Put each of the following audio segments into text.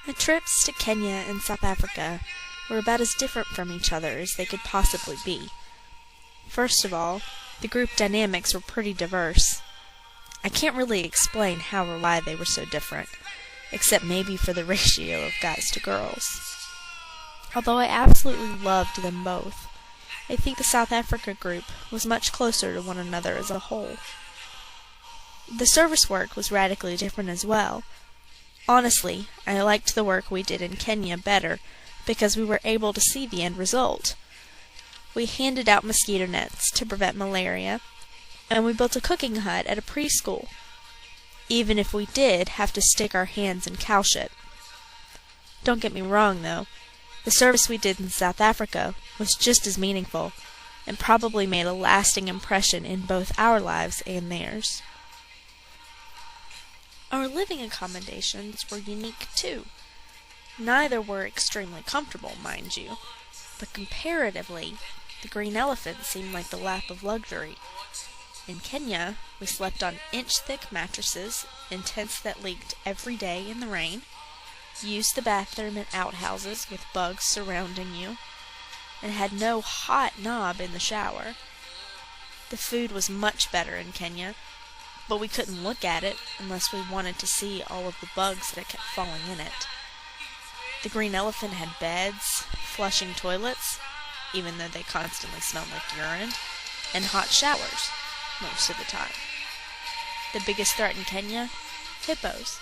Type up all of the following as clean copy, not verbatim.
My trips to Kenya and South Africa were about as different from each other as they could possibly be. First of all, the group dynamics were pretty diverse. I can't really explain how or why they were so different, except maybe for the ratio of guys to girls. Although I absolutely loved them both, I think the South Africa group was much closer to one another as a whole. The service work was radically different as well. Honestly, I liked the work we did in Kenya better because we were able to see the end result. We handed out mosquito nets to prevent malaria, and we built a cooking hut at a preschool, even if we did have to stick our hands in cow shit. Don't get me wrong, though. The service we did in South Africa was just as meaningful, and probably made a lasting impression in both our lives and theirs. Our living accommodations were unique, too. Neither were extremely comfortable, mind you, but comparatively, the green elephant seemed like the lap of luxury. In Kenya, we slept on inch-thick mattresses in tents that leaked every day in the rain, used the bathroom in outhouses with bugs surrounding you, and had no hot knob in the shower. The food was much better in Kenya, but we couldn't look at it unless we wanted to see all of the bugs that kept falling in it. The green elephant had beds, flushing toilets, even though they constantly smelled like urine, and hot showers, most of the time. The biggest threat in Kenya? Hippos.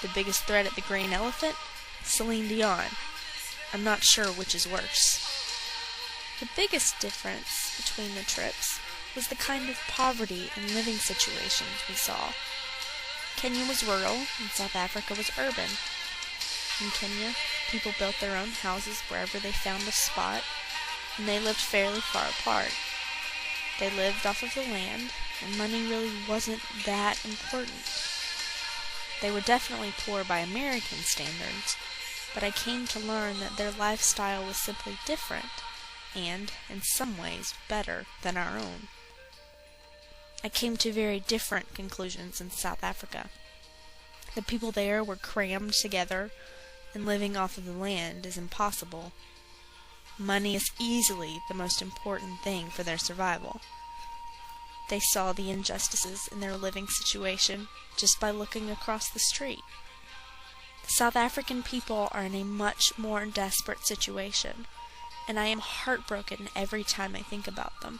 The biggest threat at the green elephant? Celine Dion. I'm not sure which is worse. The biggest difference between the trips was the kind of poverty and living situations we saw. Kenya was rural, and South Africa was urban. In Kenya, people built their own houses wherever they found a spot, and they lived fairly far apart. They lived off of the land, and money really wasn't that important. They were definitely poor by American standards, but I came to learn that their lifestyle was simply different, and, in some ways, better than our own. I came to very different conclusions in South Africa. The people there were crammed together, and living off of the land is impossible. Money is easily the most important thing for their survival. They saw the injustices in their living situation just by looking across the street. The South African people are in a much more desperate situation, and I am heartbroken every time I think about them.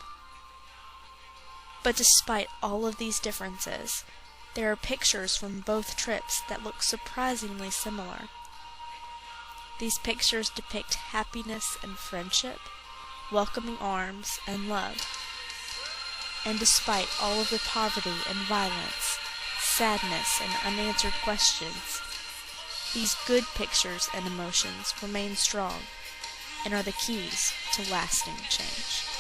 But despite all of these differences, there are pictures from both trips that look surprisingly similar. These pictures depict happiness and friendship, welcoming arms and love. And despite all of the poverty and violence, sadness and unanswered questions, these good pictures and emotions remain strong and are the keys to lasting change.